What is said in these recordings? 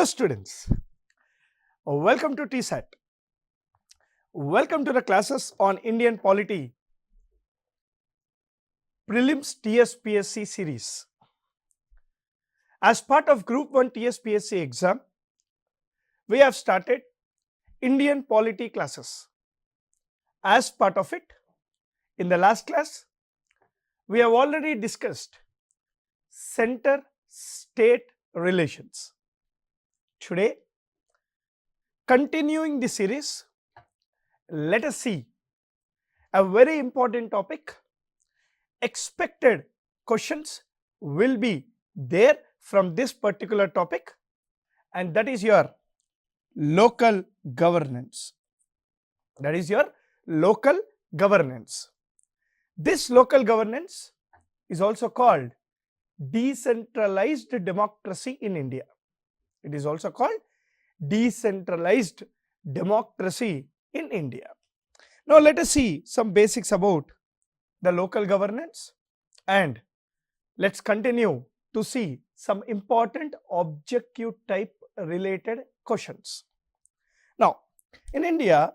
Hello students, welcome to TSAT. Welcome to the classes on Indian Polity Prelims TSPSC series. As part of Group 1 TSPSC exam, we have started Indian Polity classes. As part of it, in the last class, we have already discussed center-state relations. Today, continuing the series, let us see a very important topic. Expected questions will be there from this particular topic, and that is your local governance. That is your local governance. This local governance is also called decentralized democracy in India. It is also called decentralized democracy in India. Now let us see some basics about the local governance, and let's continue to see some important objective type related questions. Now in India,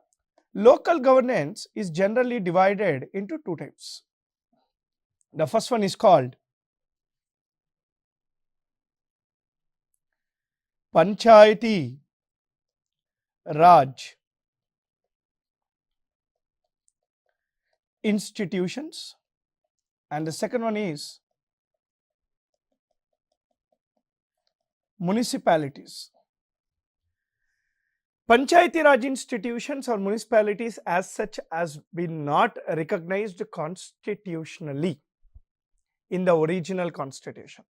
local governance is generally divided into two types. The first one is called Panchayati Raj institutions, and the second one is municipalities. Panchayati Raj institutions or municipalities as such has been not recognized constitutionally in the original constitution.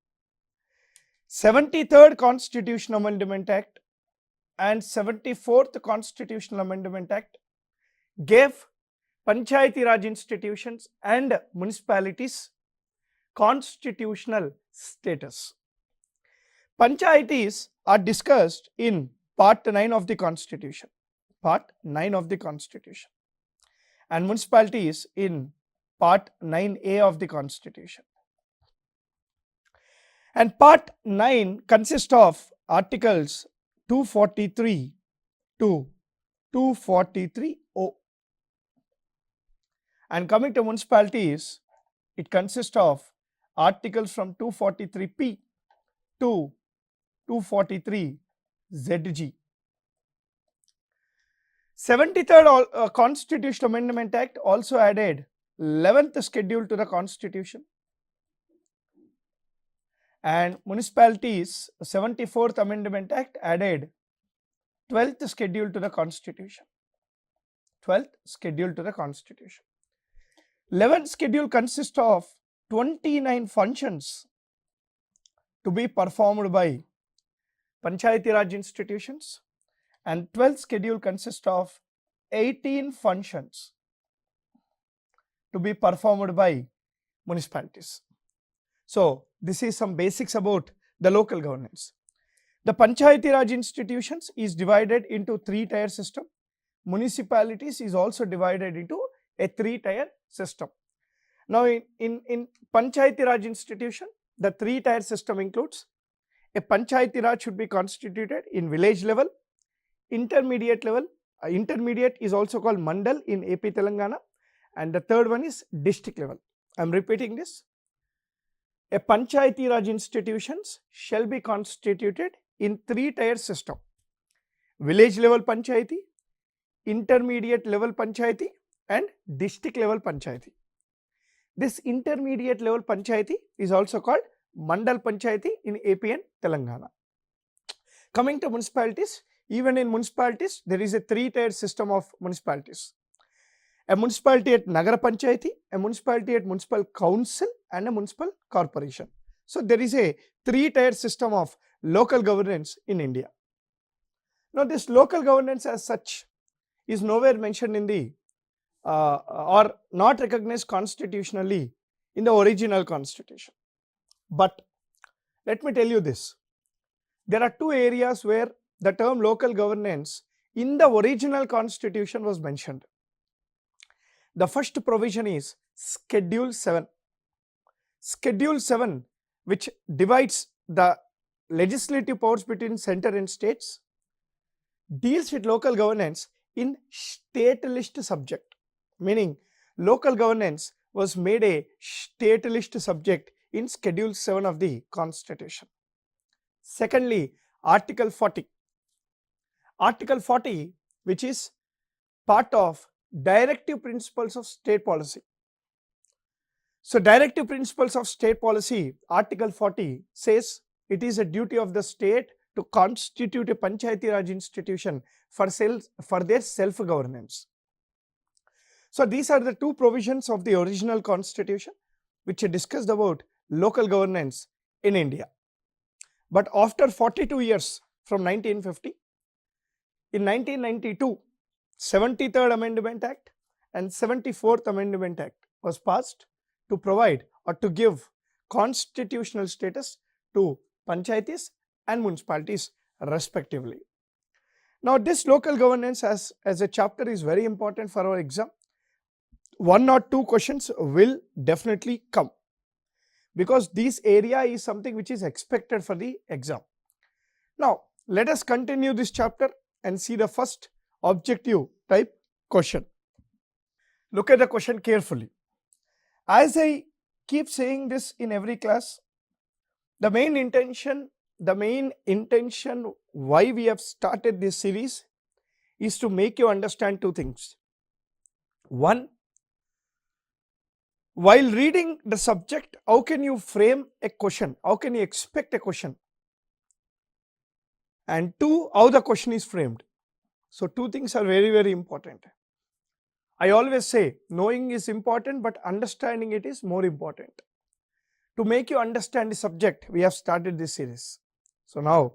73rd Constitutional Amendment Act and 74th Constitutional Amendment Act gave Panchayati Raj institutions and municipalities constitutional status. Panchayatis are discussed in Part 9 of the Constitution, Part 9 of the Constitution, and municipalities in Part 9A of the Constitution. And Part 9 consists of Articles 243 to 243O. And coming to municipalities, it consists of articles from 243P to 243ZG. 73rd Constitutional Amendment Act also added 11th schedule to the Constitution, and municipalities 74th Amendment Act added 12th schedule to the Constitution. 12th schedule to the Constitution. 11th schedule consists of 29 functions to be performed by Panchayati Raj institutions, and 12th schedule consists of 18 functions to be performed by municipalities. So this is some basics about the local governance. The Panchayati Raj institutions is divided into 3-tier system. Municipalities is also divided into a 3-tier system. Now in Panchayati Raj institution, the 3-tier system includes a Panchayati Raj should be constituted in village level, intermediate level. Intermediate is also called Mandal in AP Telangana, and the third one is district level. I am repeating this. A Panchayati Raj institutions shall be constituted in 3-tier system: village level Panchayati, intermediate level Panchayati, and district level Panchayati. This intermediate level Panchayati is also called Mandal Panchayati in AP and Telangana. Coming to municipalities, even in municipalities there is a 3-tier system of municipalities: a municipality at Nagara Panchayati, a municipality at municipal council, and a municipal corporation. So there is a 3-tier system of local governance in India. Now this local governance as such is nowhere mentioned in the or not recognized constitutionally in the original constitution. But let me tell you this, there are two areas where the term local governance in the original constitution was mentioned. The first provision is Schedule 7. Schedule 7, which divides the legislative powers between center and states, deals with local governance in state list subject, meaning local governance was made a state list subject in Schedule 7 of the Constitution. Secondly, Article 40. Article 40, which is part of Directive Principles of State Policy. So, Directive Principles of State Policy, Article 40 says it is a duty of the state to constitute a Panchayati Raj institution for their self-governance. So, these are the two provisions of the original constitution which discussed about local governance in India. But after 42 years from 1950, in 1992, 73rd Amendment Act and 74th Amendment Act was passed to provide or to give constitutional status to panchayatis and municipalities respectively. Now, this local governance as a chapter is very important for our exam. 1 or 2 questions will definitely come, because this area is something which is expected for the exam. Now, let us continue this chapter and see the first objective type question. Look at the question carefully. As I keep saying this in every class, the main intention why we have started this series is to make you understand 2 things. 1, while reading the subject, how can you frame a question? How can you expect a question? And 2, how the question is framed. So, 2 things are very, very important. I always say knowing is important, but understanding it is more important. To make you understand the subject, we have started this series. So, now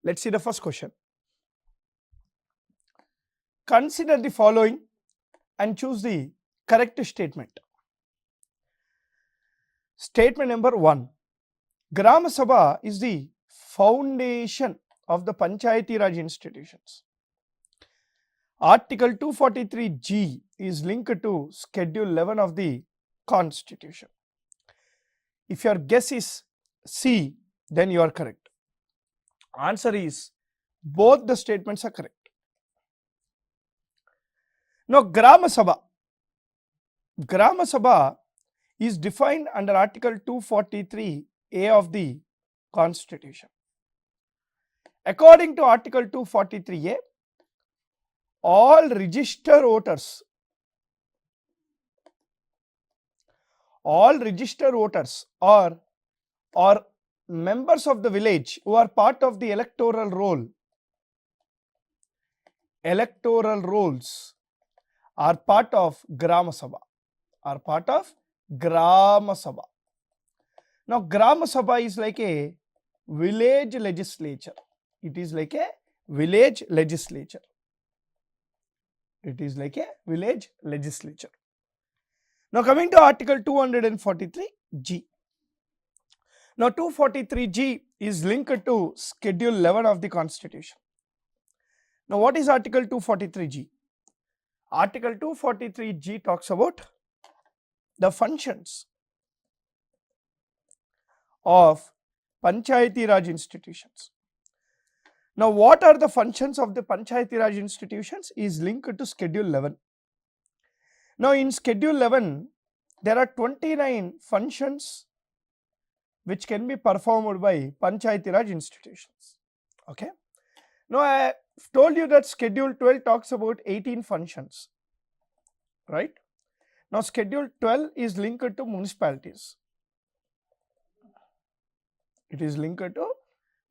let us see the first question. Consider the following and choose the correct statement. Statement number 1. Grama Sabha is the foundation of the Panchayati Raj institutions. Article 243G is linked to Schedule 11 of the Constitution. If your guess is C, then you are correct. Answer is both the statements are correct. Now, Grama Sabha is defined under Article 243A of the Constitution. According to Article 243A, all registered voters or members of the village who are part of the electoral rolls are part of Grama Sabha. Now, Grama Sabha is like a village legislature. It is like a village legislature. Now, coming to Article 243G. Now, 243G is linked to Schedule 11 of the Constitution. Now, what is Article 243G? Article 243G talks about the functions of Panchayati Raj institutions. Now, what are the functions of the Panchayati Raj institutions is linked to Schedule 11. Now, in Schedule 11, there are 29 functions which can be performed by Panchayati Raj institutions. Okay. Now, I have told you that Schedule 12 talks about 18 functions, right? Now, Schedule 12 is linked to municipalities. It is linked to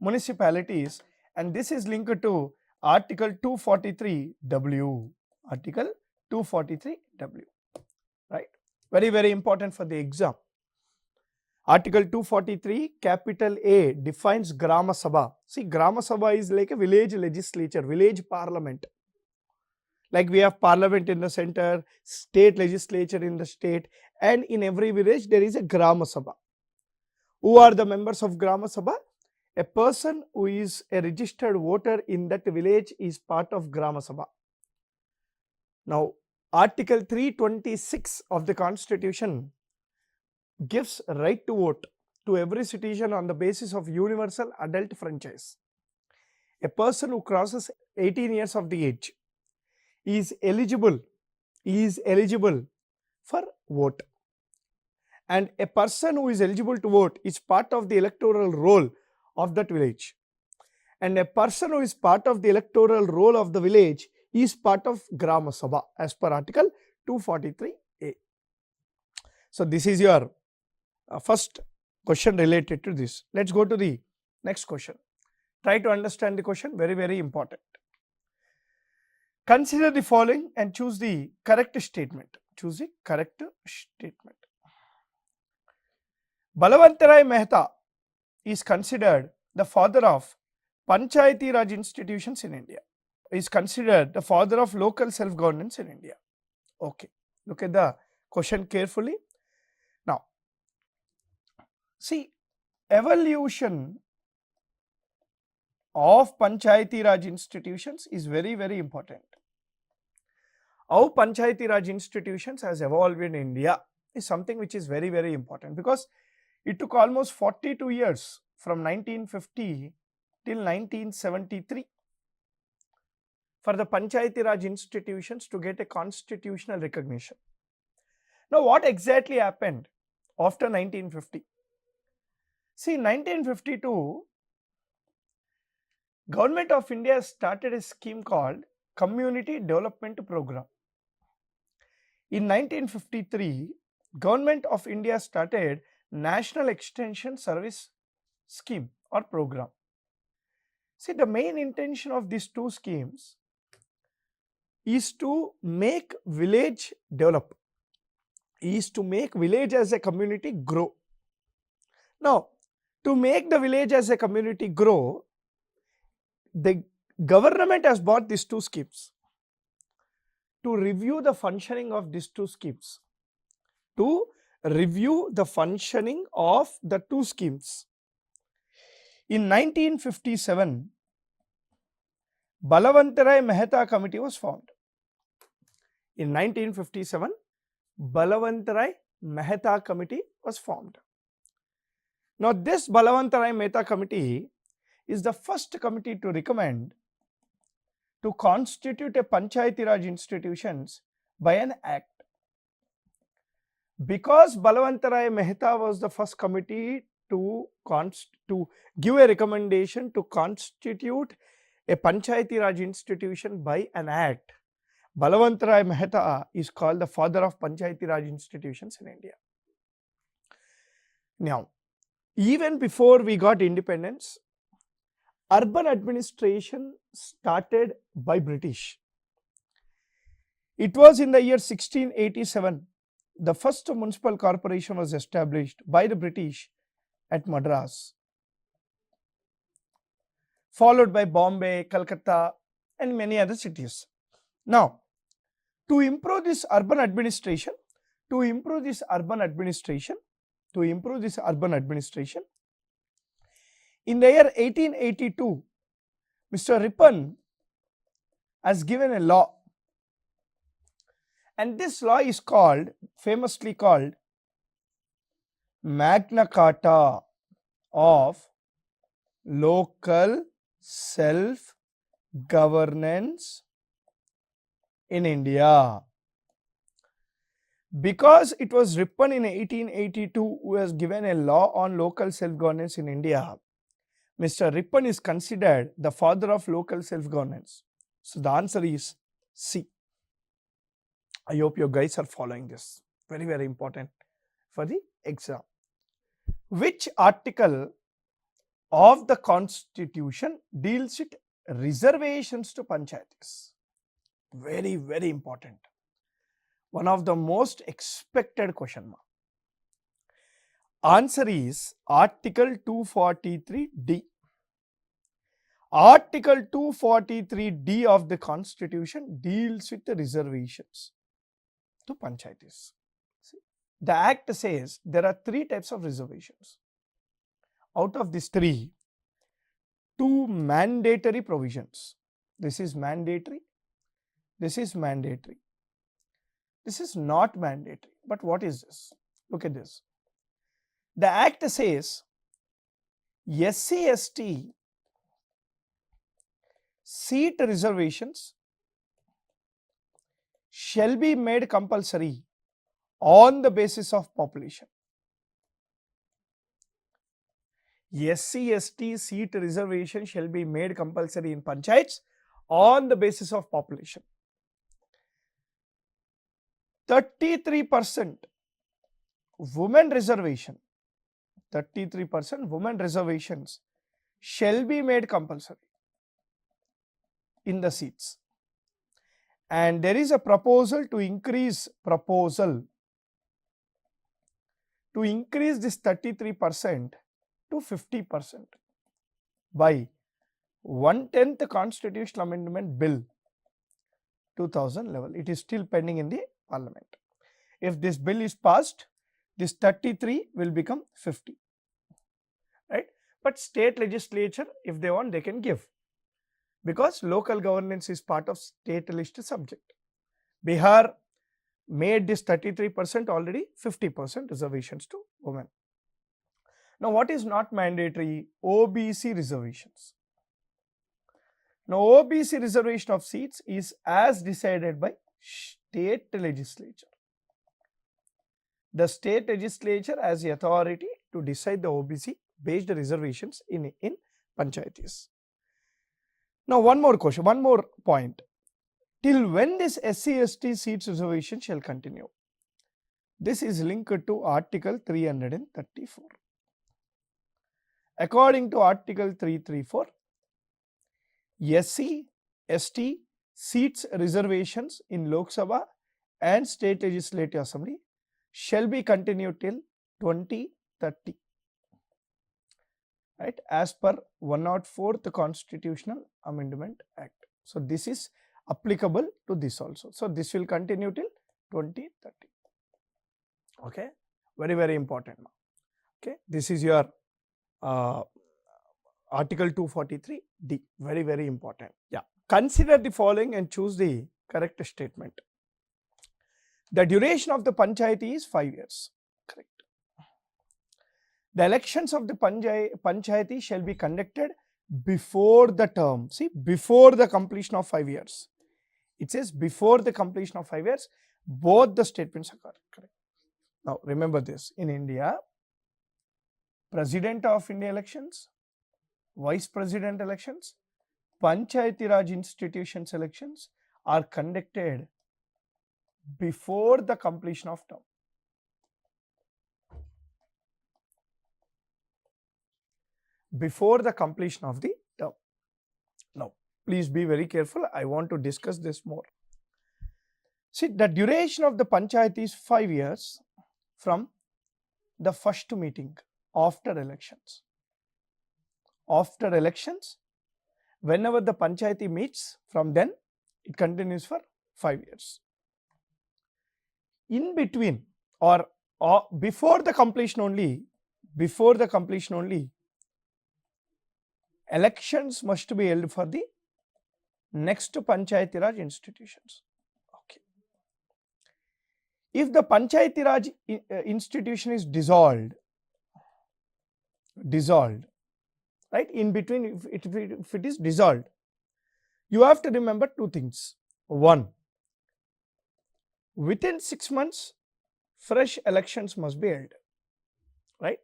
municipalities, and this is linked to Article 243W. Article 243W, right? Very, very important for the exam. Article 243 capital A defines Grama Sabha. See, Grama Sabha is like a village legislature, village parliament. Like we have parliament in the center, state legislature in the state, and in every village there is a Grama Sabha. Who are the members of Grama Sabha? A person who is a registered voter in that village is part of Grama Sabha. Now, Article 326 of the Constitution gives right to vote to every citizen on the basis of universal adult franchise. A person who crosses 18 years of the age is eligible for vote, and a person who is eligible to vote is part of the electoral roll of that village, and a person who is part of the electoral roll of the village is part of Grama Sabha as per Article 243A. So this is your first question related to this. Let's go to the next question. Try to understand the question, very, very important. Consider the following and choose the correct statement. Choose the correct statement. Balwantarai Mehta is considered the father of Panchayati Raj institutions in India. Is considered the father of local self-governance in India. Okay, look at the question carefully. Now, see, evolution of Panchayati Raj institutions is very, very important. How Panchayati Raj institutions has evolved in India is something which is very, very important, because it took almost 42 years from 1950 till 1973 for the Panchayati Raj institutions to get a constitutional recognition. Now, what exactly happened after 1950? See, in 1952, Government of India started a scheme called Community Development Program. In 1953, Government of India started National Extension Service Scheme or Program. See, the main intention of these two schemes is to make village develop, is to make village as a community grow. Now, to make the village as a community grow, the government has bought these two schemes to review the functioning of these two schemes. To review the functioning of the two schemes. In 1957, Balwantarai Mehta Committee was formed. In 1957, Balwantarai Mehta Committee was formed. Now, this Balwantarai Mehta Committee is the first committee to recommend to constitute a Panchayati Raj institutions by an act. Because Balwantarai Mehta was the first committee to give a recommendation to constitute a Panchayati Raj institution by an act, Balwantarai Mehta is called the father of Panchayati Raj institutions in India. Now, even before we got independence, urban administration started by British. It was in the year 1687, the first municipal corporation was established by the British at Madras, followed by Bombay, Calcutta and many other cities. Now, to improve this urban administration, in the year 1882, Mr. Ripon has given a law, and this law is called, famously called, Magna Carta of Local Self-Governance in India. Because it was Ripon in 1882 who has given a law on local self-governance in India, Mr. Ripon is considered the father of local self-governance. So the answer is C. I hope you guys are following this. Very, very important for the exam. Which article of the Constitution deals with reservations to panchayatis? Very, very important. One of the most expected question mark. Answer is Article 243D. Article 243D of the Constitution deals with the reservations to panchayatis. See, the Act says there are three types of reservations. Out of these three, two mandatory provisions. This is mandatory. This is mandatory. This is not mandatory. But what is this? Look at this. The act says SC/ST seat reservations shall be made compulsory on the basis of population. SC/ST seat reservation shall be made compulsory in panchayats on the basis of population. 33% women reservation, 33% women reservations shall be made compulsory in the seats. And there is a proposal to increase this 33% to 50% by 1/10th Constitutional Amendment Bill 2011. It is still pending in the Parliament. If this bill is passed, this 33 will become 50, right? But state legislature, if they want, they can give, because local governance is part of state list subject. Bihar made this 33% already 50% reservations to women. Now, what is not mandatory? OBC reservations. Now, OBC reservation of seats is as decided by state legislature. The state legislature has the authority to decide the OBC based reservations in panchayatis. Now, one more question, one more point. Till when this SC/ST seats reservation shall continue? This is linked to Article 334. According to Article 334, SC/ST seats reservations in Lok Sabha and State Legislative Assembly shall be continued till 2030, right, as per 104th Constitutional Amendment Act. So, this is applicable to this also. So, this will continue till 2030. Okay, very important. Okay, this is your Article 243D, very important. Yeah, consider the following and choose the correct statement. The duration of the panchayati is 5 years. Correct. The elections of the panchayati shall be conducted before the term. See, before the completion of 5 years. It says before the completion of 5 years. Both the statements are correct. Now, remember this. In India, President of India elections, Vice President elections, Panchayati Raj institutions elections are conducted before the completion of term. Before the completion of the term. Now, please be very careful. I want to discuss this more. See, the duration of the panchayat is 5 years from the first meeting after elections. After elections, whenever the panchayati meets, from then it continues for 5 years. In between or before the completion only, elections must be held for the next Panchayati Raj institutions. Okay. If the Panchayati Raj institution is dissolved, right, in between, if it is dissolved, you have to remember two things. One, within 6 months, fresh elections must be held, right?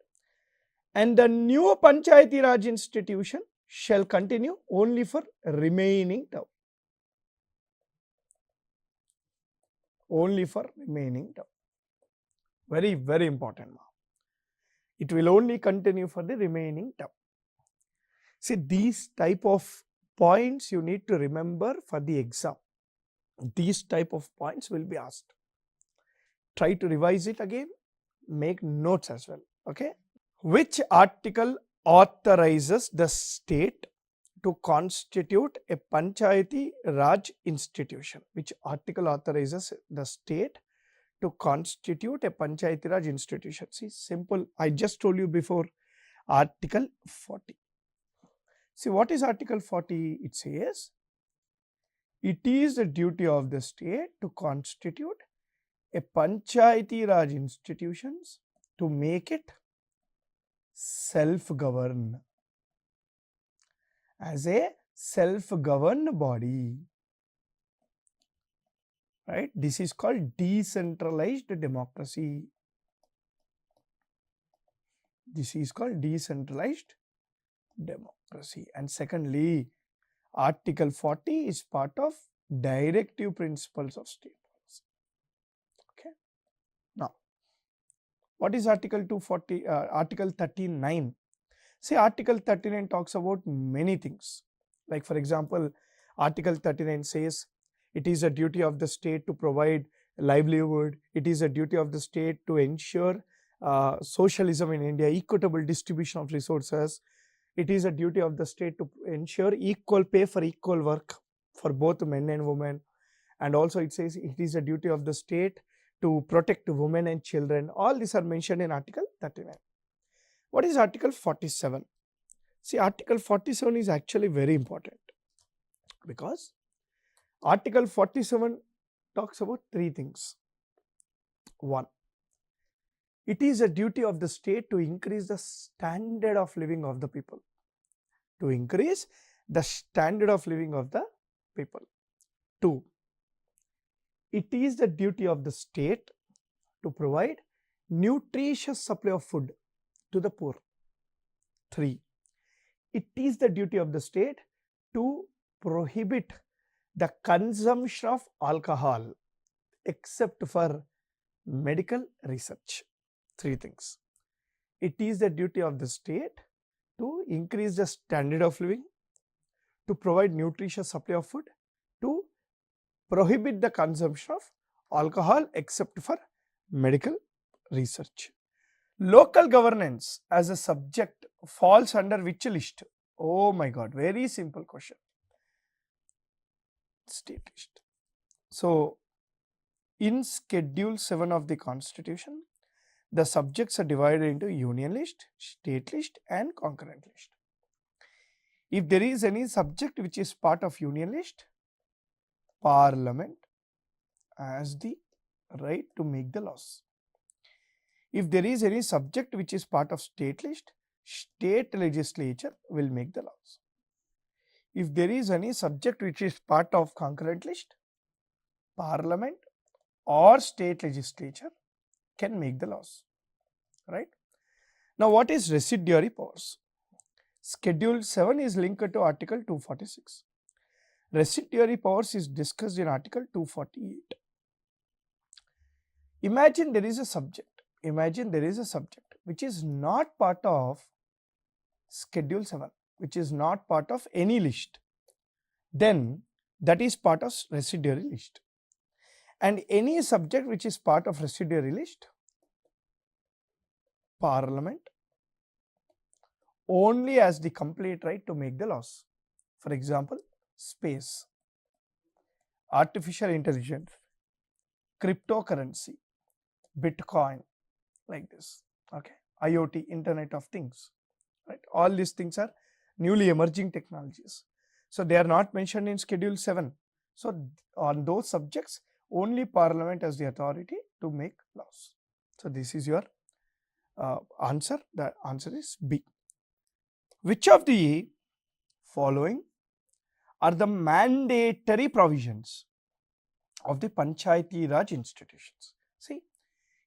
And the new Panchayati Raj institution shall continue only for remaining term. Only for remaining term. Very important. It will only continue for the remaining term. See, these type of points you need to remember for the exam. These type of points will be asked. Try to revise it again, make notes as well. Okay. Which article authorizes the state to constitute a Panchayati Raj institution? Which article authorizes the state to constitute a Panchayati Raj institution? See, simple. I just told you before, Article 40. See, what is Article 40? It says, it is the duty of the state to constitute a Panchayati Raj institutions, to make it self-govern, as a self-governed body, right? This is called decentralized democracy. This is called decentralized democracy. And secondly, Article 40 is part of directive principles of state policy. Okay. Now, what is Article 240? Article 39. See, Article 39 talks about many things. Like for example, Article 39 says it is a duty of the state to provide livelihood. It is a duty of the state to ensure socialism in India, equitable distribution of resources. It is a duty of the state to ensure equal pay for equal work for both men and women. And also it says it is a duty of the state to protect women and children. All these are mentioned in Article 39. What is Article 47? See, Article 47 is actually very important, because Article 47 talks about three things. One, it is a duty of the state to increase the standard of living of the people. To increase the standard of living of the people. Two, it is the duty of the state to provide nutritious supply of food to the poor. Three, it is the duty of the state to prohibit the consumption of alcohol except for medical research. Three things. It is the duty of the state to increase the standard of living, to provide nutritious supply of food, to prohibit the consumption of alcohol except for medical research. Local governance as a subject falls under which list? Oh my God, very simple question. State list. So, in Schedule 7 of the Constitution, the subjects are divided into union list, state list and concurrent list. If there is any subject which is part of union list, Parliament has the right to make the laws. If there is any subject which is part of state list, state legislature will make the laws. If there is any subject which is part of concurrent list, Parliament or state legislature can make the laws, right? Now, what is residuary powers? Schedule 7 is linked to Article 246. Residuary powers is discussed in Article 248. Imagine there is a subject. Imagine there is a subject which is not part of Schedule 7, which is not part of any list. Then that is part of residuary list. And any subject which is part of residuary list, Parliament only has the complete right to make the laws. For example, space, artificial intelligence, cryptocurrency, Bitcoin, like this, okay, IoT, Internet of Things, right? All these things are newly emerging technologies. So they are not mentioned in Schedule 7. So on those subjects, only Parliament has the authority to make laws. So this is your answer. The answer is B. Which of the following are the mandatory provisions of the Panchayati Raj institutions? See,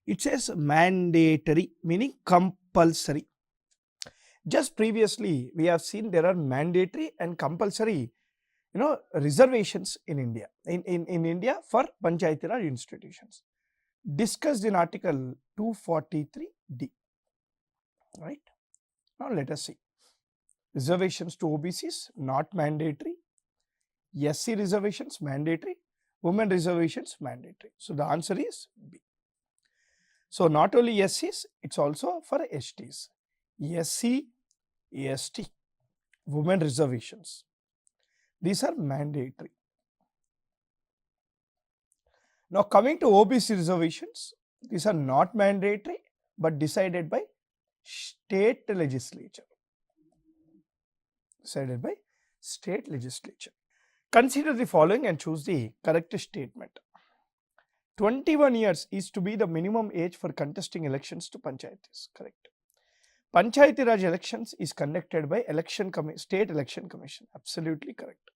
it says mandatory, meaning compulsory. Just previously, we have seen there are mandatory and compulsory, reservations in India, in India for Panchayati Raj institutions, discussed in Article 243D, right? Now, let us see. Reservations to OBCs, not mandatory. SC reservations, mandatory. Women reservations, mandatory. So, the answer is B. So, not only SCs, it is also for STs. SC, ST, women reservations. These are mandatory. Now, coming to OBC reservations, these are not mandatory but decided by state legislature. Decided by state legislature. Consider the following and choose the correct statement. 21 years is to be the minimum age for contesting elections to panchayatis. Correct. Panchayati Raj elections is conducted by State Election Commission. Absolutely correct.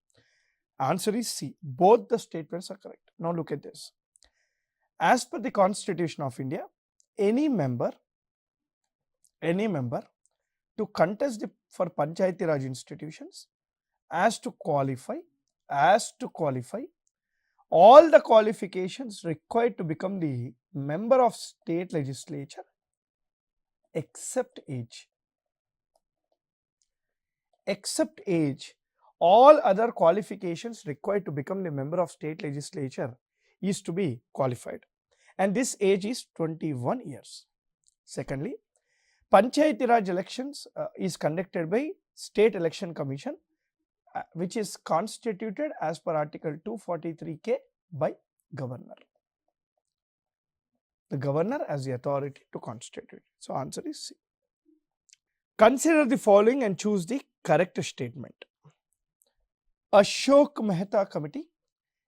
Answer is C. Both the statements are correct. Now look at this. As per the Constitution of India, any member to contest for Panchayati Raj institutions has to qualify all the qualifications required to become the member of state legislature except age. Except age, all other qualifications required to become the member of state legislature is to be qualified, and this age is 21 years. Secondly, Panchayati Raj elections is conducted by State Election Commission, which is constituted as per Article 243K by Governor. The Governor has the authority to constitute. So answer is C. Consider the following and choose the correct statement. 𝗓𝗏𝗪𝗧 Committee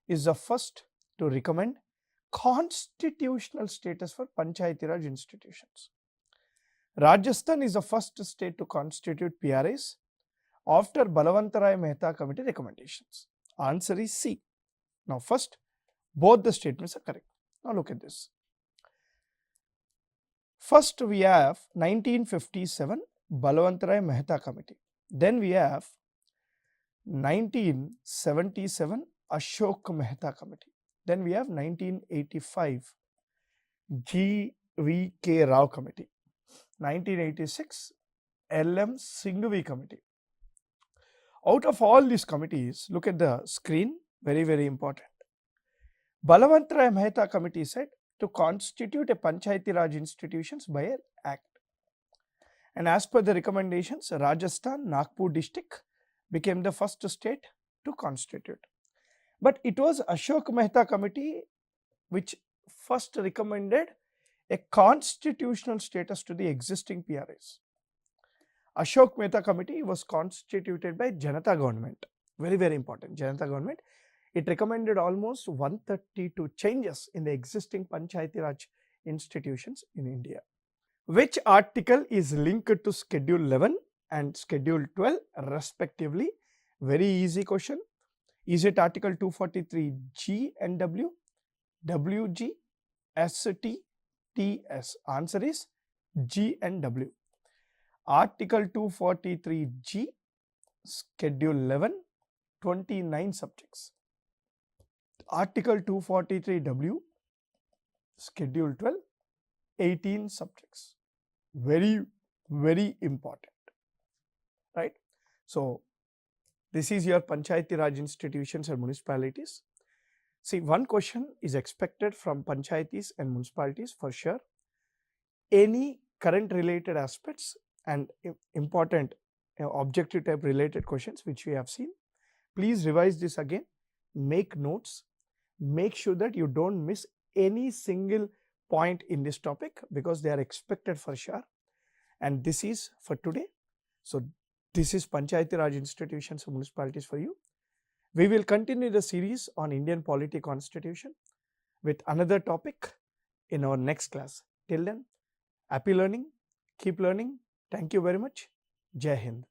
is the first to recommend constitutional status for Panchayati Raj institutions. Rajasthan is the first state to constitute PRAs after Balwantrai Mehta Committee recommendations. Answer is C. Now first, both the statements are correct. Now look at this. First we have 1957 Balwantrai Mehta Committee. Then we have 1977 Ashok Mehta Committee. Then we have 1985 𝗪𝗏 Rao Committee. 1986 𝗪𝗵 Singhvi Committee. Out of all these committees, look at the screen, very important. Balwantrai Mehta Committee said to constitute a Panchayati Raj institutions by an act. And as per the recommendations, Rajasthan, Nagpur district became the first state to constitute. But it was Ashok Mehta Committee which first recommended a constitutional status to the existing PRAs. Ashok Mehta Committee was constituted by Janata government. Very important. Janata government. It recommended almost 132 changes in the existing Panchayati Raj institutions in India. Which article is linked to Schedule 11 and Schedule 12 respectively? Very easy question. Is it Article 243G and W, WG, ST, TS? Answer is G and W. Article 243G, Schedule 11, 29 subjects. Article 243W, Schedule 12, 18 subjects. Very important, right? So this is your Panchayati Raj institutions and municipalities. See, one question is expected from panchayatis and municipalities for sure. Any current related aspects and important objective type related questions which we have seen. Please revise this again, make notes, make sure that you don't miss any single point in this topic because they are expected for sure. And this is for today. So this is Panchayati Raj institutions and municipalities for you. We will continue the series on Indian polity constitution with another topic in our next class. Till then, happy learning, keep learning. Thank you very much. Jai Hind.